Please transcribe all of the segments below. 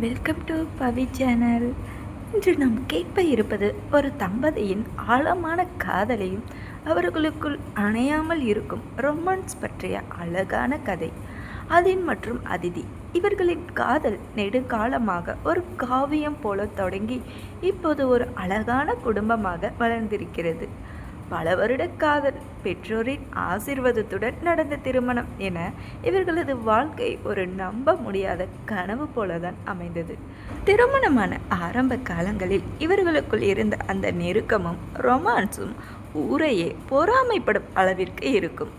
Welcome to Pavi channel. இன்று நாம் கேட்ப இருப்பது ஒரு தம்பதியின் ஆழமான காதலையும் அவர்களுக்குள் அணையாமல் இருக்கும் ரொமான்ஸ் பற்றிய அழகான கதை. அதின் மற்றும் அதிதி இவர்களின் காதல் நெடுங்காலமாக ஒரு காவியம் போல தொடங்கி இப்போது ஒரு அழகான குடும்பமாக வளர்ந்திருக்கிறது. பல வருட காதல், பெற்றோரின் ஆசீர்வாதத்துடன் நடந்த திருமணம் என இவர்களது வாழ்க்கை ஒரு நம்ப முடியாத கனவு போலதான் அமைந்தது. திருமணமான ஆரம்ப காலங்களில் இவர்களுக்குள் இருந்த அந்த நெருக்கமும் ரொமான்ஸும் ஊரையே பொறாமைப்படும் அளவிற்கு இருக்கும்.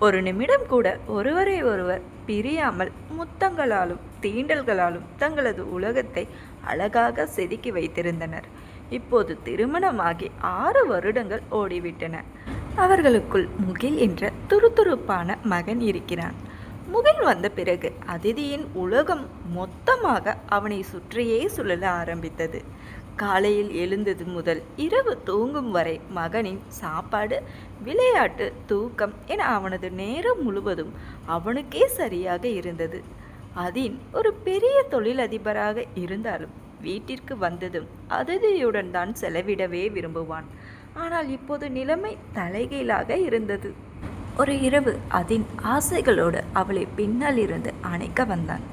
ஒரு நிமிடம் கூட ஒருவரை ஒருவர் பிரியாமல் முத்தங்களாலும் தீண்டல்களாலும் தங்களது உலகத்தை அழகாக செதுக்கி வைத்திருந்தனர். இப்போது திருமணமாகி 6 வருடங்கள் ஓடிவிட்டன. அவர்களுக்குள் முகில் என்ற துருதுருப்பான மகன் இருக்கிறான். முகில் வந்த பிறகு அதிதியின் உலகம் மொத்தமாக அவனை சுற்றியே சுழல ஆரம்பித்தது. காலையில் எழுந்தது முதல் இரவு தூங்கும் வரை மகனின் சாப்பாடு, விளையாட்டு, தூக்கம் என அவனது நேரம் முழுவதும் அவனுக்கே சரியாக இருந்தது. அதின் ஒரு பெரிய தொழிலதிபராக இருந்தாலும் வீட்டிற்கு வந்ததும் அதிதியுடன் தான் செலவிடவே விரும்புவான். ஆனால் இப்போது நிலைமை தலைகீழாக இருந்தது. ஒரு இரவு அதின் ஆசைகளோடு அவளை பின்னால் இருந்து அணைக்க வந்தான்.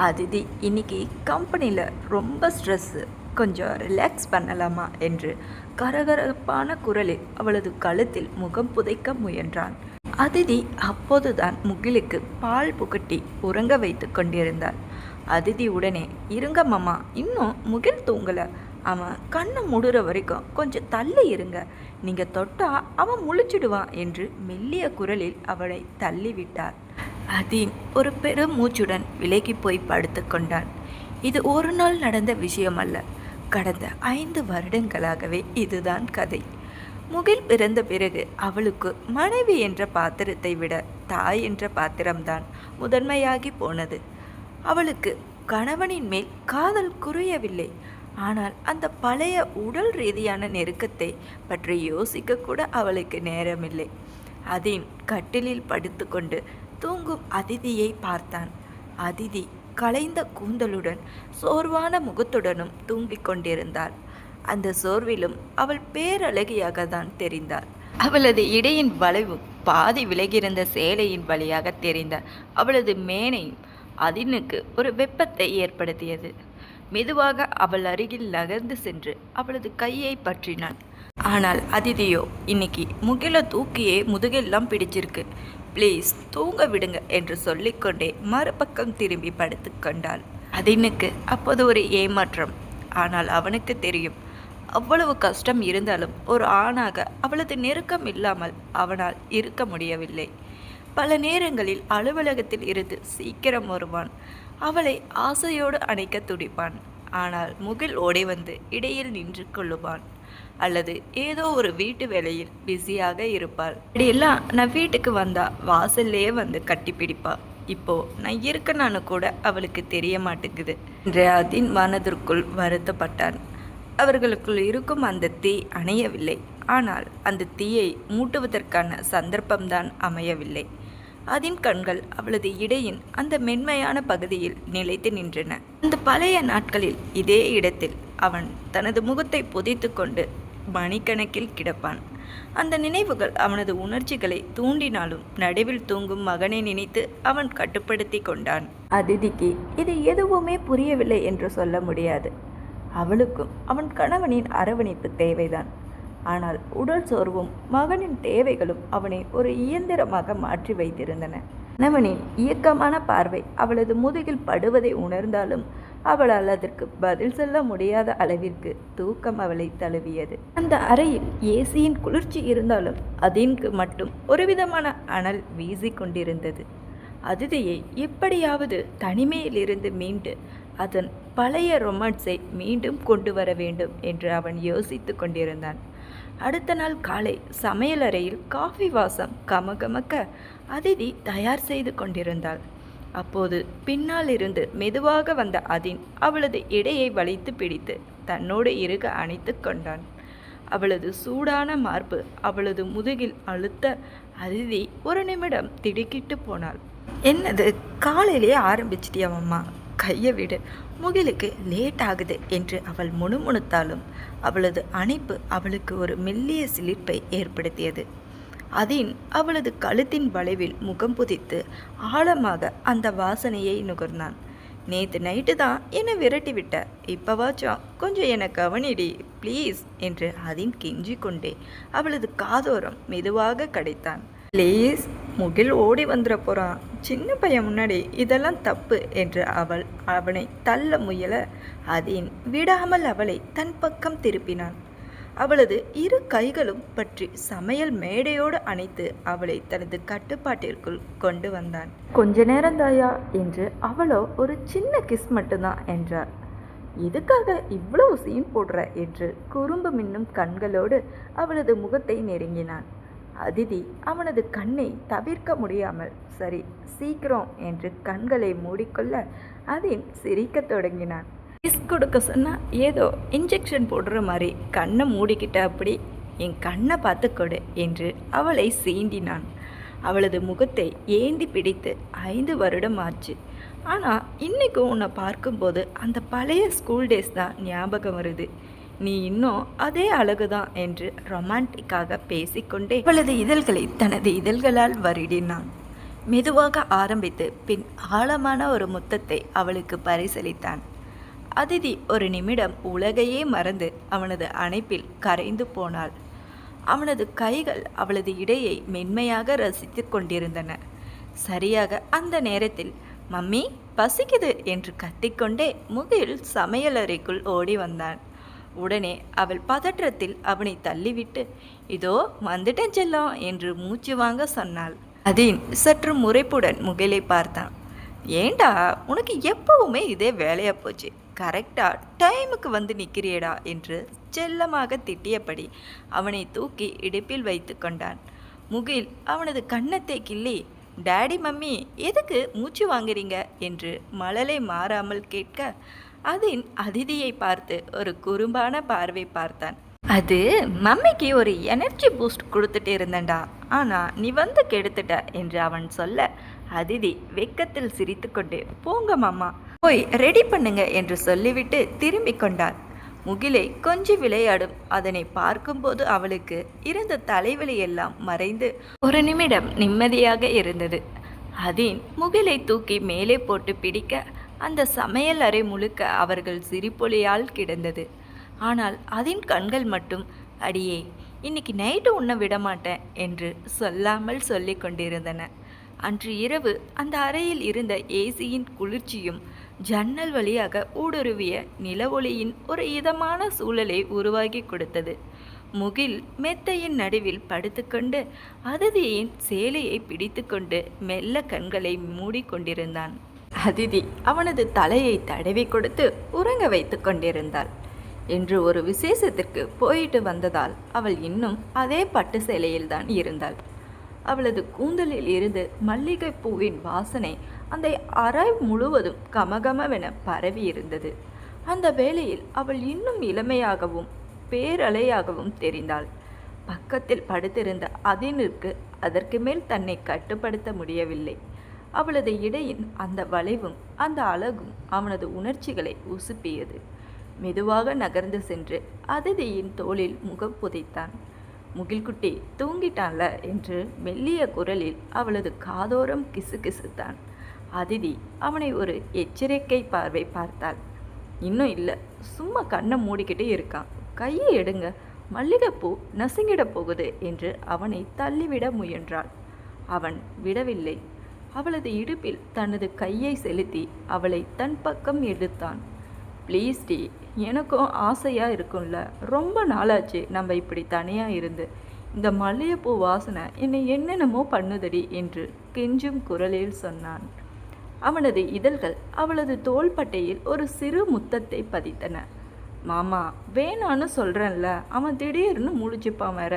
அதிதி இன்னைக்கு கம்பெனியில் ரொம்ப ஸ்ட்ரெஸ்ஸு, கொஞ்சம் ரிலாக்ஸ் பண்ணலாமா என்று கரகரப்பான குரலில் அவளது கழுத்தில் முகம் புதைக்க முயன்றான். அதிதி அப்போதுதான் முகிலுக்கு பால் புகட்டி உறங்க வைத்து கொண்டிருந்தாள். அதிதி உடனே, இருங்க மாமா, இன்னும் முகில் தூங்கலை, அவன் கண்ணை மூடுற வரைக்கும் கொஞ்சம் தள்ளி இருங்க, நீங்கள் தொட்டா அவன் முழிச்சிடுவான் என்று மெல்லிய குரலில் அவளை தள்ளிவிட்டார். அதின் ஒரு பெரும் மூச்சுடன் விலகி போய் படுத்து கொண்டான். இது ஒரு நாள் நடந்த விஷயம் அல்ல, கடந்த 5 வருடங்களாகவே இதுதான் கதை. முகில் பிறந்த பிறகு அவளுக்கு மனைவி என்ற பாத்திரத்தை விட தாய் என்ற பாத்திரம்தான் முதன்மையாகி போனது. அவளுக்கு கணவனின் மேல் காதல் குறையவில்லை. ஆனால் அந்த பழைய உடல் ரீதியான நெருக்கத்தை பற்றி யோசிக்க கூட அவளுக்கு நேரமில்லை. அதின் கட்டிலில் படுத்துக்கொண்டு தூங்கும் அதிதியை பார்த்தான். அதிதி கலைந்த கூந்தலுடன் சோர்வான முகத்துடனும் தூங்கிக் கொண்டிருந்தாள். அந்த சோர்விலும் அவள் பேரழகியாக தான் தெரிந்தாள். அவளது இடையின் வளைவு பாதி விலகியிருந்த சேலையின் வழியாக தெரிந்த அவளது மேனையும் அதினுக்கு ஒரு வெப்பத்தை ஏற்படுத்தியது. மெதுவாக அவள் அருகில் நகர்ந்து சென்று அவளது கையை பற்றினான். ஆனால் அதிதியோ, இன்னைக்கு முகில தூக்கியே முதுகெல்லாம் பிடிச்சிருக்கு, ப்ளீஸ் தூங்க விடுங்க என்று சொல்லிக்கொண்டே மறுபக்கம் திரும்பி படுத்து கொண்டாள். அதினுக்கு அப்போது ஒரு ஏமாற்றம். ஆனால் அவனுக்கு தெரியும், அவ்வளவு கஷ்டம் இருந்தாலும் ஒரு ஆணாக அவளது நெருக்கம் இல்லாமல் அவனால் இருக்க முடியவில்லை. பல நேரங்களில் அலுவலகத்தில் இருந்து சீக்கிரம் வருவான். அவளை ஆசையோடு அணைக்க துடிப்பான். ஆனால் முகில் ஓடி வந்து இடையில் நின்று கொள்ளுவான். அல்லது ஏதோ ஒரு வீட்டு வேலையில் பிஸியாக இருப்பாள். இப்படியெல்லாம் நான் வீட்டுக்கு வந்தா வாசல்லே வந்து கட்டி பிடிப்பா. இப்போ நான் இருக்கனான்னு கூட அவளுக்கு தெரிய மாட்டேங்குது என்று அதின் மனதிற்குள் வருத்தப்பட்டான். அவர்களுக்குள் இருக்கும் அந்த தீ அணையவில்லை. ஆனால் அந்த தீயை மூட்டுவதற்கான சந்தர்ப்பம்தான் அமையவில்லை. அதின் கண்கள் அவளது இடையின் அந்த மென்மையான பகுதியில் நிலைத்து நின்றன. அந்த பழைய நாட்களில் இதே இடத்தில் அவன் தனது முகத்தை புதைத்து கொண்டு மணிக்கணக்கில் கிடப்பான். அந்த நினைவுகள் அவனது உணர்ச்சிகளை தூண்டினாலும் நடுவில் தூங்கும் மகனை நினைத்து அவன் கட்டுப்படுத்தி கொண்டான். அதிதிக்கு இது எதுவுமே புரியவில்லை என்று சொல்ல முடியாது. அவளுக்கும் அவன் கணவனின் அரவணைப்பு தேவைதான். ஆனால் உடல் சோர்வும் மகனின் தேவைகளும் அவனை ஒரு இயந்திரமாக மாற்றி வைத்திருந்தன. கணவனின் இயக்கமான பார்வை அவளது முதுகில் படுவதை உணர்ந்தாலும் அவளால் அதற்கு பதில் சொல்ல முடியாத அளவிற்கு தூக்கம் அவளை தழுவியது. அந்த அறையில் ஏசியின் குளிர்ச்சி இருந்தாலும் அதின்க்கு மட்டும் ஒரு விதமான அனல் வீசி கொண்டிருந்தது. அதிதியை எப்படியாவது தனிமையிலிருந்து மீண்டு அதன் பழைய ரொமான்ஸை மீண்டும் கொண்டு வர வேண்டும் என்று அவன் யோசித்து கொண்டிருந்தான். அடுத்த நாள் காலை சமையலறையில் காஃபி வாசம் கமகமக்க அதிதி தயார் செய்து கொண்டிருந்தாள். அப்போது பின்னால் இருந்து மெதுவாக வந்த அதின் அவளது இடையை வளைத்து பிடித்து தன்னோடு இறுக அணைத்து கொண்டான். அவளது சூடான மார்பு அவளது முதுகில் அழுத்த அதிதி ஒரு நிமிடம் திடுக்கிட்டு போனாள். என்னது, காலையிலேயே ஆரம்பிச்சிட்டியாவம்மா? கையை விடு, முகிலுக்கு லேட் ஆகுது என்று அவள் முணுமுணுத்தாலும் அவளது அணைப்பு அவளுக்கு ஒரு மெல்லிய சிலிர்ப்பை ஏற்படுத்தியது. அதின் அவளது கழுத்தின் வளைவில் முகம் புதித்து ஆழமாக அந்த வாசனையை நுகர்ந்தான். நேற்று நைட்டு தான் என்னை விரட்டி விட்ட, இப்போவாச்சும் கொஞ்சம் என்னை கவனிடி ப்ளீஸ் என்று அதின் கெஞ்சி கொண்டே அவளது காதோரம் மெதுவாக கடைத்தான். ப்ளீஸ், முகில் ஓடி வந்துட போகிறான், சின்ன பையன் முன்னாடி இதெல்லாம் தப்பு என்று அவனை தள்ள முயல அதின் விடாமல் அவளை தன் பக்கம் திருப்பினான். அவளது இரு கைகளும் பற்றி சமையல் மேடையோடு அணைத்து அவளை தனது கட்டுப்பாட்டிற்குள் கொண்டு வந்தான். கொஞ்ச நேரம் தாயா என்று அவளோ ஒரு சின்ன கிஸ் மட்டும்தான் என்றார். எதுக்காக இவ்வளவு சீன் போடுற என்று குறும்பு மின்னும் கண்களோடு அவளது முகத்தை நெருங்கினான். அதிதி அவனது கண்ணை தவிர்க்க முடியாமல் சரி சீக்கிரம் என்று கண்களை மூடிக்கொள்ள அதின் சிரிக்கத் தொடங்கினான். கிஸ் கொடுக்க சொன்னால் ஏதோ இன்ஜெக்ஷன் போடுற மாதிரி கண்ணை மூடிக்கிட்ட, அப்படி என் கண்ணை பார்த்து கொடு என்று அவளை சீண்டினான். அவளது முகத்தை ஏந்தி பிடித்து 5 வருடம் ஆச்சு. ஆனால் இன்றைக்கும் உன்னை பார்க்கும்போது அந்த பழைய ஸ்கூல் டேஸ் தான் ஞாபகம் வருது. நீ இன்னும் அதே அழகுதான் என்று ரொமான்டிக்காக பேசிக்கொண்டே அவளது இதழ்களை தனது இதழ்களால் வருடினான். மெதுவாக ஆரம்பித்து பின் ஆழமான ஒரு முத்தத்தை அவளுக்கு பரிசளித்தான். அதிதி ஒரு நிமிடம் உலகையே மறந்து அவனது அணைப்பில் கரைந்து போனாள். அவனது கைகள் அவளது இடையை மென்மையாக ரசித்து கொண்டிருந்தன. சரியாக அந்த நேரத்தில் மம்மி பசிக்குது என்று கத்திக்கொண்டே முகில் சமையலறைக்குள் ஓடி வந்தான். உடனே அவள் பதற்றத்தில் அவனை தள்ளிவிட்டு இதோ வந்துட்டேன் செல்லம் என்று மூச்சு வாங்க சொன்னாள். அதின் சற்று முறைப்புடன் முகிலை பார்த்தான். ஏண்டா உனக்கு எப்பவுமே இதே வேலையா போச்சு, கரெக்டாக டைமுக்கு வந்து நிற்கிறியடா என்று செல்லமாக திட்டியபடி அவனை தூக்கி இடுப்பில் வைத்து கொண்டான். முகில் அவனது கன்னத்தை கிள்ளி டாடி மம்மி எதுக்கு மூச்சு வாங்குறீங்க என்று மழலை மாறாமல் கேட்க அதின் அதிதியை பார்த்து ஒரு குறும்பான பார்வை பார்த்தான். அது மம்மிக்கு ஒரு எனர்ஜி பூஸ்ட் கொடுத்துட்டு இருந்தேன்டா, ஆனால் நீ வந்து கெடுத்துட்ட என்று அவன் சொல்ல அதிதி வெக்கத்தில் சிரித்து கொண்டு போங்க மாமா போய் ரெடி பண்ணுங்க என்று சொல்லிவிட்டு திரும்பி கொண்டாள். முகிலை கொஞ்சி விளையாடும் அதனை பார்க்கும்போது அவளுக்கு இருந்த தலைவலி எல்லாம் மறைந்து ஒரு நிமிடம் நிம்மதியாக இருந்தது. அதின் முகிலை தூக்கி மேலே போட்டு பிடிக்க அந்த சமையல் அறை முழுக்க அவர்கள் சிரிப்பொலியால் கிடந்தது. ஆனால் அதின் கண்கள் மட்டும் அடியே இன்னைக்கு நைட்டு உன்னை விடமாட்டேன் என்று சொல்லாமல் சொல்லி கொண்டிருந்தன. அன்று இரவு அந்த அறையில் இருந்த ஏசியின் குளிர்ச்சியும் ஜன்னல் வழியாக ஊடுருவிய நில ஒளியின் ஒரு இதமான சூழலை உருவாக்கி கொடுத்தது. முகில் மெத்தையின் நடுவில் படுத்துக்கொண்டு அதிதியின் சேலையை பிடித்து கொண்டு மெல்ல கண்களை மூடிக்கொண்டிருந்தான். அதிதி அவனது தலையை தடவி கொடுத்து உறங்க வைத்து கொண்டிருந்தாள். என்று ஒரு விசேஷத்திற்கு போயிட்டு வந்ததால் அவள் இன்னும் அதே பட்டு சேலையில்தான் இருந்தாள். அவளது கூந்தலில் இருந்து மல்லிகை பூவின் வாசனை அந்த அறை முழுவதும் கமகமவென பரவி இருந்தது. அந்த வேளையில் அவள் இன்னும் இளமையாகவும் பேரலையாகவும் தெரிந்தாள். பக்கத்தில் படுத்திருந்த அதினிற்கு அதற்கு மேல் தன்னை கட்டுப்படுத்த முடியவில்லை. அவளது இடையின் அந்த வளைவும் அந்த அழகும் அவனது உணர்ச்சிகளை உசுப்பியது. மெதுவாக நகர்ந்து சென்று அதிதியின் தோளில் முகம் புதைத்தான். முகில்குட்டி தூங்கிட்டான்ல என்று மெல்லிய குரலில் அவளது காதோரம் கிசுகிசுத்தான். அதிதி அவனை ஒரு எச்சரிக்கை பார்வை பார்த்தாள். இன்னும் இல்லை, சும்மா கண்ணை மூடிக்கிட்டே இருக்கான், கையை எடுங்க, மல்லிகைப்பூ நசுங்கிட போகுது என்று அவனை தள்ளிவிட முயன்றாள். அவன் விடவில்லை. அவளது இடுப்பில் தனது கையை செலுத்தி அவளை தன் பக்கம் எடுத்தான். ப்ளீஸ் டி, எனக்கும் ஆசையாக இருக்கும்ல, ரொம்ப நாளாச்சு நம்ம இப்படி தனியாக இருந்து, இந்த மல்லிகைப்பூ வாசனை என்னை என்னென்னமோ பண்ணுதடி என்று கெஞ்சும் குரலில் சொன்னான். அவனது இதழ்கள் அவளது தோள்பட்டையில் ஒரு சிறு முத்தத்தை பதித்தன. மாமா வேணான்னு சொல்கிறேன்ல, அவன் திடீர்னு முழிச்சுப்பான் வேற,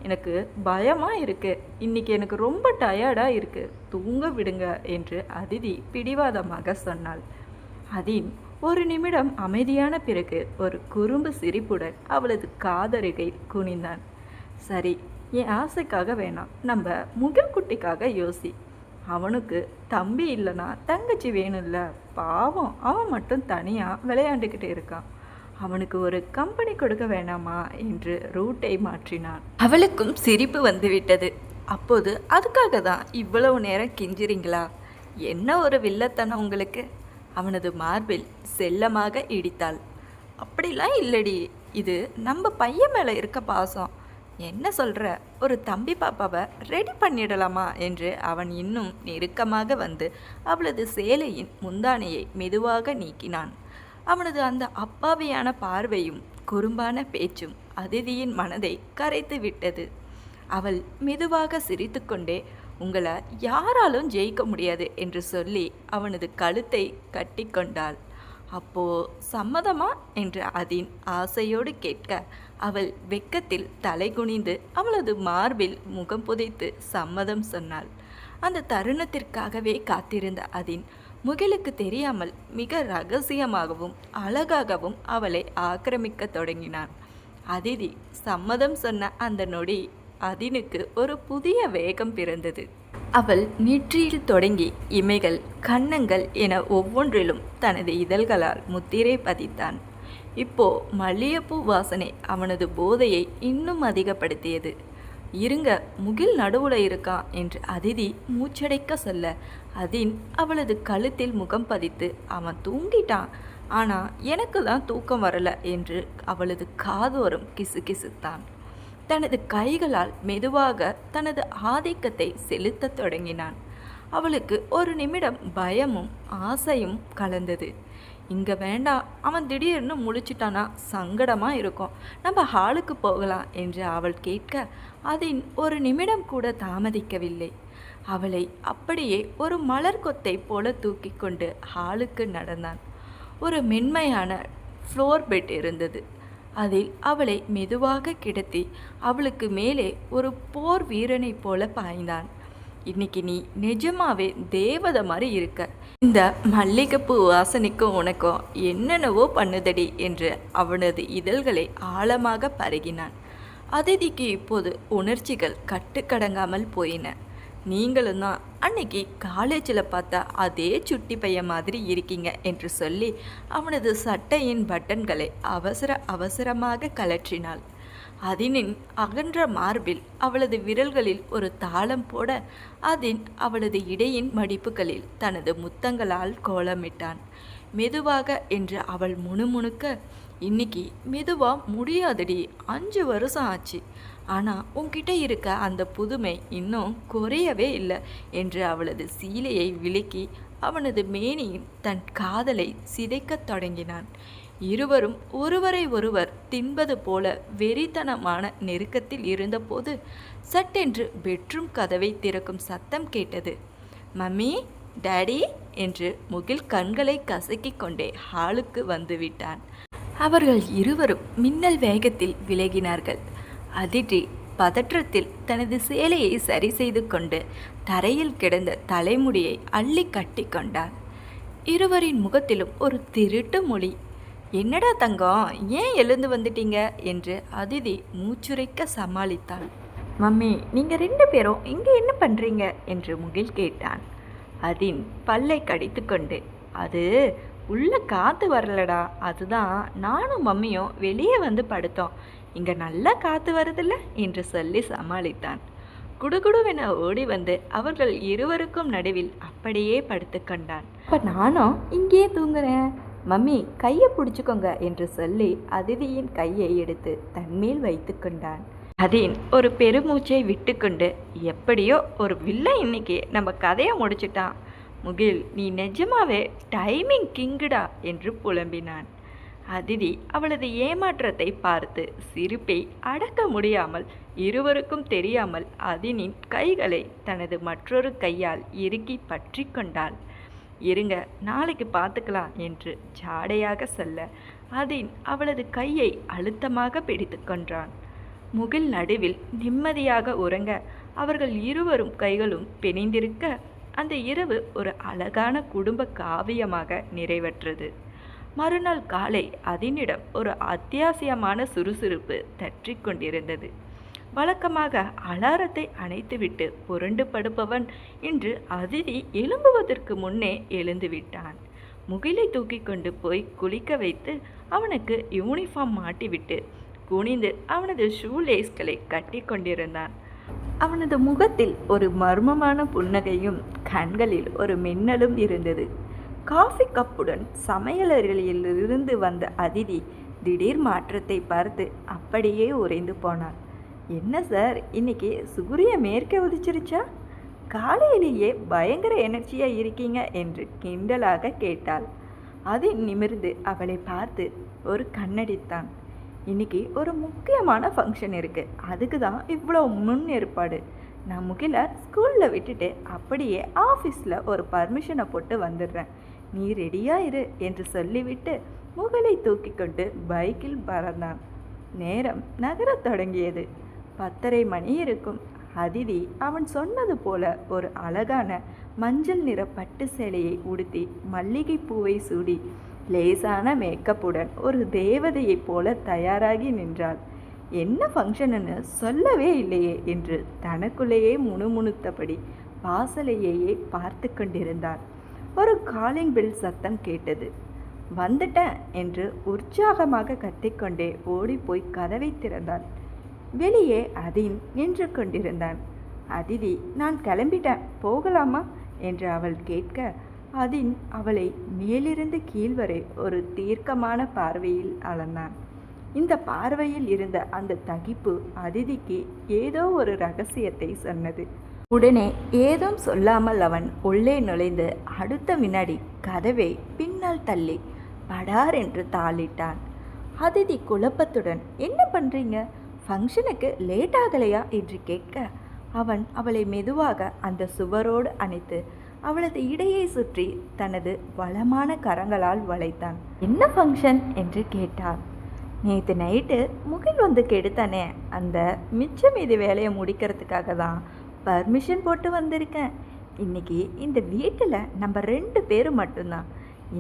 எனக்கு பயமாக இருக்கு, இன்னைக்கு எனக்கு ரொம்ப டயர்டாக இருக்கு, தூங்க விடுங்க என்று அதிதி பிடிவாதமாக சொன்னாள். அதின் ஒரு நிமிடம் அமைதியான பிறகு ஒரு குறும்பு சிரிப்புடன் அவளது காதருகை குனிந்தான். சரி, என் ஆசைக்காக வேணாம், நம்ம முகில் குட்டிக்காக யோசி. அவனுக்கு தம்பி இல்லைனா தங்கச்சி வேணும்ல, பாவம் அவன் மட்டும் தனியாக விளையாண்டுக்கிட்டு இருக்கான். அவனுக்கு ஒரு கம்பெனி கொடுக்க வேணாமா என்று ரூட்டை மாற்றினான். அவளுக்கும் சிரிப்பு வந்துவிட்டது. அப்போது அதுக்காக தான் இவ்வளவு நேரம் கெஞ்சுறீங்களா? என்ன ஒரு வில்லத்தனம் உங்களுக்கு? அவனது மார்பில் செல்லமாக இடித்தாள். அப்படிலாம் இல்லடி, இது நம்ம பையன் மேலே இருக்க பாசம். என்ன சொல்கிற? ஒரு தம்பி பாப்பாவை ரெடி பண்ணிடலாமா என்று அவன் இன்னும் நெருக்கமாக வந்து அவளது சேலையின் முந்தானையை மெதுவாக நீக்கினான். அவனது அந்த அப்பாவியான பார்வையும் குறும்பான பேச்சும் அதிதியின் மனதை கரைத்து விட்டது. அவள் மெதுவாக சிரித்துக்கொண்டே, உங்களை யாராலும் ஜெயிக்க முடியாது என்று சொல்லி அவனது கழுத்தை கட்டி கொண்டாள். அப்போ சம்மதமா என்று அதின் ஆசையோடு கேட்க, அவள் வெக்கத்தில் தலை குனிந்து அவளது மார்பில் முகம் புதைத்து சம்மதம் சொன்னாள். அந்த தருணத்திற்காகவே காத்திருந்த அதின் முகிலுக்கு தெரியாமல் மிக ரகசியமாகவும் அழகாகவும் அவளை ஆக்கிரமிக்க தொடங்கினான். அதிதி சம்மதம் சொன்ன அந்த நொடி அதினுக்கு ஒரு புதிய வேகம் பிறந்தது. அவள் நெற்றியில் தொடங்கி இமைகள், கன்னங்கள் என ஒவ்வொன்றிலும் தனது இதழ்களால் முத்திரை பதித்தான். இப்போ மல்லிகைப்பூ வாசனை அவனது போதையை இன்னும் அதிகப்படுத்தியது. இருங்க, முகில் நடுவுல இருக்கான் என்று அதிதி மூச்சடைக்க சொல்ல, அதின் அவளது கழுத்தில் முகம் பதித்து, அவன் தூங்கிட்டான், ஆனால் எனக்கு தான் தூக்கம் வரல என்று அவளது காதோரம் கிசுகிசுத்தான். தனது கைகளால் மெதுவாக தனது ஆதிக்கத்தை செலுத்த தொடங்கினான். அவளுக்கு ஒரு நிமிடம் பயமும் ஆசையும் கலந்தது. இங்கே வேண்டாம், அவன் திடீர்னு முழிச்சிட்டானா சங்கடமாக இருக்கும், நம்ம ஹாலுக்கு போகலாம் என்று அவள் கேட்க, அதின் ஒரு நிமிடம் கூட தாமதிக்கவில்லை. அவளை அப்படியே ஒரு மலர் கொத்தை போல தூக்கி கொண்டு ஹாலுக்கு நடந்தான். ஒரு மென்மையான ஃப்ளோர் பெட் இருந்தது. அதில் அவளை மெதுவாக கிடத்தி அவளுக்கு மேலே ஒரு போர் வீரனைப் போல பாய்ந்தான். இன்னைக்கு நீ நிஜமாவே தேவதை மாதிரி இருக்க. இந்த மல்லிகைப்பூ வாசனைக்கும் உனக்கும் என்னென்னவோ பண்ணுதடி என்று அவனது இதழ்களை ஆழமாக பருகினான். அதிதிக்கு இப்போது உணர்ச்சிகள் கட்டுக்கடங்காமல் போயின. நீங்களும் தான் அன்னைக்கு காலேஜில் பார்த்தா அதே சுட்டி பையன் மாதிரி இருக்கீங்க என்று சொல்லி அவனது சட்டையின் பட்டன்களை அவசரமாக கலற்றினாள். அதினின் அகன்ற மார்பில் அவளது விரல்களில் ஒரு தாளம் போட, அதின் அவளது இடையின் மடிப்புகளில் தனது முத்தங்களால் கோலமிட்டான். மெதுவாக என்று அவள் முணுமுணுக்க, இன்னைக்கு மெதுவா முடியாதடி, 5 வருஷம் ஆச்சு, ஆனால் உன்கிட்ட இருக்க அந்த புதுமை இன்னும் குறையவே இல்லை என்று அவளது சீலையை விலக்கி அவனது மேனியில் தன் காதலை சிதைக்கத் தொடங்கினான். இருவரும் ஒருவரை ஒருவர் தின்பது போல வெறித்தனமான நெருக்கத்தில் இருந்தபோது சட்டென்று பெட்ரூம் கதவை திறக்கும் சத்தம் கேட்டது. மம்மி, டாடி என்று முகில் கண்களை கசக்கிக் கொண்டே ஹாலுக்கு வந்துவிட்டான். அவர்கள் இருவரும் மின்னல் வேகத்தில் விலகினார்கள். அதிதி பதற்றத்தில் தனது சேலையை சரி செய்து கொண்டு தரையில் கிடந்த தலைமுடியை அள்ளி கட்டி கொண்டாள். இருவரின் முகத்திலும் ஒரு திருட்டு மொழி. என்னடா தங்கம், ஏன் எழுந்து வந்துட்டீங்க என்று அதிதி மூச்சுரைக்க சமாளித்தாள். மம்மி, நீங்கள் 2 பேரும் இங்கே என்ன பண்ணுறீங்க என்று முகில் கேட்டான். அதின் பல்லை கடித்து கொண்டு, அது உள்ள காற்று வரலடா, அதுதான் நானும் மம்மியும் வெளியே வந்து படுத்தோம், இங்கே நல்லா காற்று வருதில்ல என்று சொல்லி சமாளித்தான். குடுகுடுவென ஓடி வந்து அவர்கள் இருவருக்கும் நடுவில் அப்படியே படுத்து கொண்டான். இப்போ நானும் இங்கே தூங்குறேன், மம்மி கையை பிடிச்சிக்கோங்க என்று சொல்லி அதிதியின் கையை எடுத்து தன்மேல் வைத்து கொண்டான். அதின் ஒரு பெருமூச்சை விட்டுக்கொண்டு, எப்படியோ ஒரு வில்லை இன்னைக்கு நம்ம கதையை முடிச்சிட்டான். முகில், நீ நிஜமாவே டைமிங் கிங்குடா என்று புலம்பினான். அதிதி அவளது ஏமாற்றத்தை பார்த்து சிரிப்பை அடக்க முடியாமல் இருவருக்கும் தெரியாமல் அதினின் கைகளை தனது மற்றொரு கையால் இறுக்கி பற்றி கொண்டாள். இருங்க, நாளைக்கு பார்த்துக்கலாம் என்று ஜாடையாக சொல்ல அதின் அவளது கையை அழுத்தமாக பிடித்து கொண்டான். முகில் நடுவில் நிம்மதியாக உறங்க அவர்கள் இருவரும் கைகளும் பிணைந்திருக்க அந்த இரவு ஒரு அழகான குடும்ப காவியமாக நிறைவேற்றது. மறுநாள் காலை அதினிடம் ஒரு அத்தியாவசியமான சுறுசுறுப்பு தற்றி கொண்டிருந்தது. வழக்கமாக அலாரத்தை அணைத்துவிட்டு புரண்டு படுப்பவன் இன்று அதிதி எழும்புவதற்கு முன்னே எழுந்து விட்டான். முகிலை தூக்கி கொண்டு போய் குளிக்க வைத்து அவனுக்கு யூனிஃபார்ம் மாட்டிவிட்டு குனிந்து அவனது ஷூலேஸ்களை கட்டி கொண்டிருந்தான். அவனது முகத்தில் ஒரு மர்மமான புன்னகையும் கண்களில் ஒரு மின்னலும் இருந்தது. காஃபி கப்புடன் சமையலறையிலிருந்து வந்த அதிதி திடீர் மாற்றத்தை பார்த்து அப்படியே உறைந்து போனான். என்ன சார், இன்னைக்கு சூரியன் மேற்கே உதிச்சிருச்சா? காலையிலேயே பயங்கர எனர்ஜியாக இருக்கீங்க என்று கிண்டலாக கேட்டாள். அது நிமிர்ந்து அவளை பார்த்து ஒரு கண்ணடித்தான். இன்னைக்கு ஒரு முக்கியமான ஃபங்க்ஷன் இருக்குது, அதுக்கு தான் இவ்வளோ முன் ஏற்பாடு. நான் முகில ஸ்கூலில் விட்டுட்டு அப்படியே ஆஃபீஸில் ஒரு பர்மிஷனை போட்டு வந்துடுறேன், நீ ரெடியாக இரு என்று சொல்லிவிட்டு முகிலை தூக்கி கொண்டு பைக்கில் பறந்தான். நேரம் நகரத் தொடங்கியது. 10:30 மணி இருக்கும். அதிதி அவன் சொன்னது போல ஒரு அழகான மஞ்சள் நிற பட்டு சேலையை உடுத்தி மல்லிகை பூவை சூடி லேசான மேக்கப்புடன் ஒரு தேவதையைப் போல தயாராகி நின்றாள். என்ன ஃபங்க்ஷன்னு சொல்லவே இல்லையே என்று தனக்குள்ளேயே முணுமுணுத்தபடி வாசலையே பார்த்து கொண்டிருந்தாள். ஒரு காலிங் பெல் சத்தம் கேட்டது. வந்துட்டேன் என்று உற்சாகமாக கத்திக்கொண்டே ஓடிப்போய் கதவை திறந்தாள். வெளியே அதின் நின்று கொண்டிருந்தான். அதிதி, நான் கிளம்பிட்டேன், போகலாமா என்று அவள் கேட்க, அதின் அவளை மேலிருந்து கீழ்வரை ஒரு தீர்க்கமான பார்வையில் அளந்தான். இந்த பார்வையில் இருந்த அந்த தகிப்பு அதிதிக்கு ஏதோ ஒரு ரகசியத்தை சொன்னது. உடனே ஏதும் சொல்லாமல் அவன் உள்ளே நுழைந்து அடுத்த வினாடி கதவை பின்னால் தள்ளி படார் என்று தாளிட்டான். அதிதி குழப்பத்துடன், என்ன பண்ணுறீங்க, ஃபங்க்ஷனுக்கு லேட் ஆகலையா என்று கேட்க, அவன் அவளை மெதுவாக அந்த சுவரோடு அணைத்து அவளது இடையை சுற்றி தனது வளமான கரங்களால் வளைத்தான். என்ன ஃபங்க்ஷன் என்று கேட்டாள். நேற்று நைட்டு முகில் வந்து கெடுத்தானே, அந்த மிச்சம் மீதி வேலையை முடிக்கிறதுக்காக தான் பர்மிஷன் போட்டு வந்திருக்கேன். இன்றைக்கி இந்த வீட்டில் நம்ம 2 பேர் மட்டும்தான்,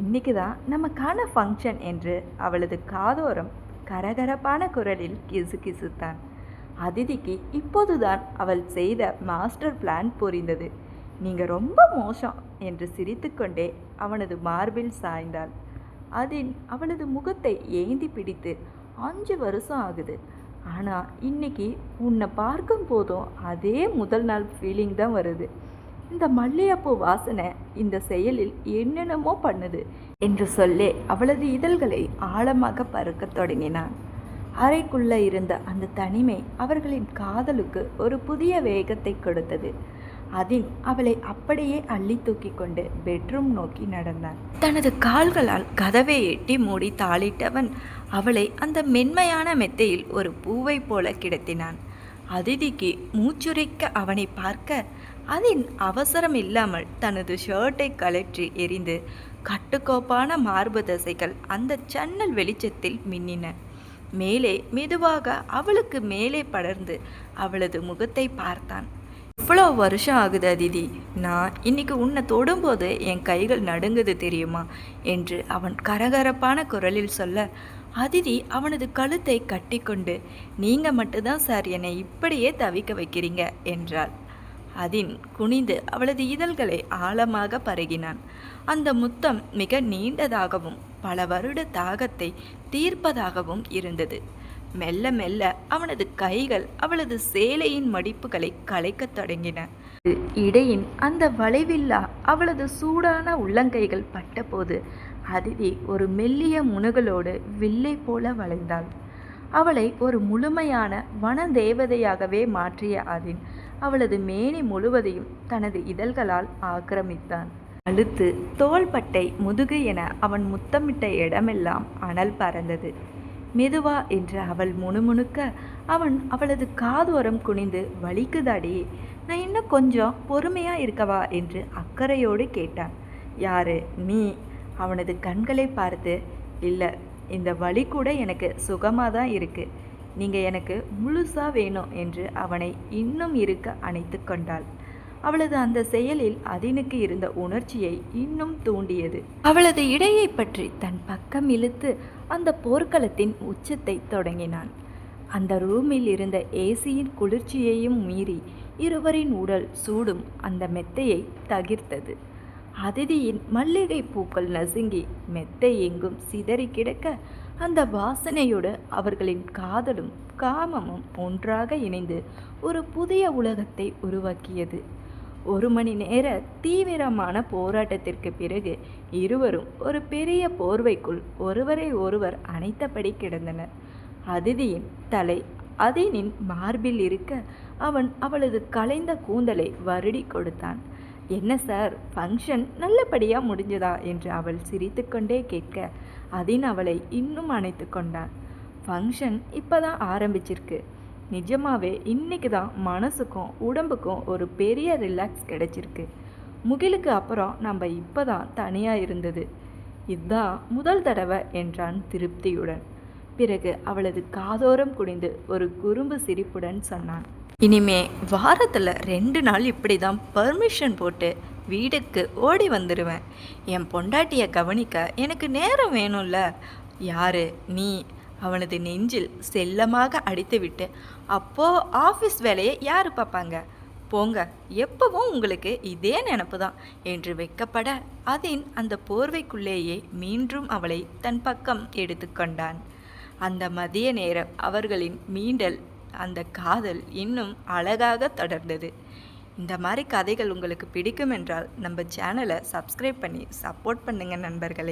இன்றைக்கி தான் நமக்கான ஃபங்க்ஷன் என்று அவளது காதோரம் கரகரப்பான குரலில் கிசுகிசுத்தான். அதிதிக்கு இப்போதுதான் அவள் செய்த மாஸ்டர் பிளான் புரிந்தது. நீங்கள் ரொம்ப மோசம் என்று சிரித்துக்கொண்டே அவனது மார்பில் சாய்ந்தாள். அதில் அவளது முகத்தை ஏந்தி பிடித்து, 5 வருஷம் ஆகுது, ஆனால் இன்னைக்கு உன்னை பார்க்கும் போதும் அதே முதல் நாள் ஃபீலிங் தான் வருது. இந்த மல்லிகைப்பூ வாசனை இந்த செயலில் என்னென்னமோ பண்ணுது என்று சொல்லி அவளது இதழ்களை ஆழமாக பறக்கத் தொடங்கினான். அறைக்குள்ளே இருந்த அந்த தனிமை அவர்களின் காதலுக்கு ஒரு புதிய வேகத்தை கொடுத்தது. அதின் அவளை அப்படியே அள்ளி தூக்கி கொண்டு பெட்ரூம் நோக்கி நடந்தான். தனது கால்களால் கதவை எட்டி மூடி தாளிட்டவன் அவளை அந்த மென்மையான மெத்தையில் ஒரு பூவை போல கிடத்தினான். அதிதிக்கு மூச்சுரைக்க அவனை பார்க்க, அதின் அவசரம் இல்லாமல் தனது ஷர்ட்டை கழற்றி எறிந்து கட்டுக்கோப்பான மார்பு தசைகள் அந்த ஜன்னல் வெளிச்சத்தில் மின்னின. மேலே மெதுவாக அவளுக்கு மேலே படர்ந்து அவளது முகத்தை பார்த்தான். இவ்வளோ வருஷம் ஆகுது அதிதி, நான் இன்னைக்கு உன்னை தொடும்போது என் கைகள் நடுங்குது தெரியுமா என்று அவன் கரகரப்பான குரலில் சொல்ல, அதிதி அவனது கழுத்தை கட்டி கொண்டு, நீங்கள் மட்டும்தான் சார் என்னை இப்படியே தவிக்க வைக்கிறீங்க என்றாள். அதின் குனிந்து அவளது இதழ்களை ஆழமாக பருகினான். அந்த முத்தம் மிக நீண்டதாகவும் பல வருட தாகத்தை தீர்ப்பதாகவும் இருந்தது. மெல்ல மெல்ல அவனது கைகள் அவளது சேலையின் மடிப்புகளை கலைக்கத் தொடங்கின. இடையின் அந்த வளைவில்லா அவளது சூடான உள்ளங்கைகள் பட்டபோது அதிதி ஒரு மெல்லிய முணுகளோடு வில்லை போல வளைந்தாள். அவளை ஒரு முழுமையான வன தேவதையாகவே மாற்றிய அதின் அவளது மேனி முழுவதையும் தனது இதழ்களால் ஆக்கிரமித்தான். கழுத்து, தோள்பட்டை, முதுகு என அவன் முத்தமிட்ட இடமெல்லாம் அனல் பறந்தது. மெதுவா என்று அவள் முணுமுணுக்க அவன் அவளது காதோரம் குனிந்து, வலிக்குதாடி, நான் இன்னும் கொஞ்சம் பொறுமையாக இருக்கவா என்று அக்கறையோடு கேட்டான். யாரு நீ? அவனது கண்களை பார்த்து, இல்லை, இந்த வலி கூட எனக்கு சுகமாக தான் இருக்குது, நீங்கள் எனக்கு முழுசாக வேணும் என்று அவனை இன்னும் இருக்க அணைத்து கொண்டாள். அவளது அந்த செயலில் அதினுக்கு இருந்த உணர்ச்சியை இன்னும் தூண்டியது. அவளது இடையை பற்றி தன் பக்கம் இழுத்து அந்த போர்க்களத்தின் உச்சத்தை தொடங்கினான். அந்த ரூமில் இருந்த ஏசியின் குளிர்ச்சியையும் மீறி இருவரின் உடல் சூடும் அந்த மெத்தையை தகிர்த்தது. அதிதியின் மல்லிகை பூக்கள் நசுங்கி மெத்தை எங்கும் சிதறி கிடக்க அந்த வாசனையோடு அவர்களின் காதலும் காமமும் ஒன்றாக இணைந்து ஒரு புதிய உலகத்தை உருவாக்கியது. 1 மணி நேர தீவிரமான போராட்டத்திற்கு பிறகு இருவரும் ஒரு பெரிய போர்வைக்குள் ஒருவரை ஒருவர் அணைத்தபடி கிடந்தனர். அதிதியின் தலை அதினின் மார்பில் இருக்க அவன் அவளது கலைந்த கூந்தலை வருடி கொடுத்தான். என்ன சார், ஃபங்க்ஷன் நல்லபடியாக முடிஞ்சதா என்று அவள் சிரித்துக்கொண்டே கேட்க அதின் அவளை இன்னும் அணைத்து கொண்டான். ஃபங்க்ஷன் இப்போ தான் ஆரம்பிச்சிருக்கு. நிஜமாவே இன்னைக்கு தான் மனசுக்கும் உடம்புக்கும் ஒரு பெரிய ரிலாக்ஸ் கிடைச்சிருக்கு. முகிலுக்கு அப்புறம் நம்ம இப்போ தான் தனியாக இருந்தது. இதுதான் முதல் தடவை என்றான் திருப்தியுடன். பிறகு அவளது காதோரம் குனிந்து ஒரு குறும்பு சிரிப்புடன் சொன்னான். இனிமே வாரத்தில் 2 நாள் இப்படி தான் பர்மிஷன் போட்டு வீட்டுக்கு ஓடி வந்துடுவேன். என் பொண்டாட்டியை கவனிக்க எனக்கு நேரம் வேணும்ல. யாரு நீ? அவனது நெஞ்சில் செல்லமாக அடித்துவிட்டு, அப்போது ஆஃபீஸ் வேலையை யார் பார்ப்பாங்க? போங்க, எப்பவும் உங்களுக்கு இதே நினப்பு தான் என்று வைக்கப்பட அதின் அந்த போர்வைக்குள்ளேயே மீண்டும் அவளை தன் பக்கம் எடுத்துக்கொண்டான். அந்த மதிய நேரம் அவர்களின் மீண்டல், அந்த காதல் இன்னும் அழகாக தொடர்ந்தது. இந்த மாதிரி கதைகள் உங்களுக்கு பிடிக்கும் என்றால் நம்ம சேனலை சப்ஸ்கிரைப் பண்ணி சப்போர்ட் பண்ணுங்கள் நண்பர்களே.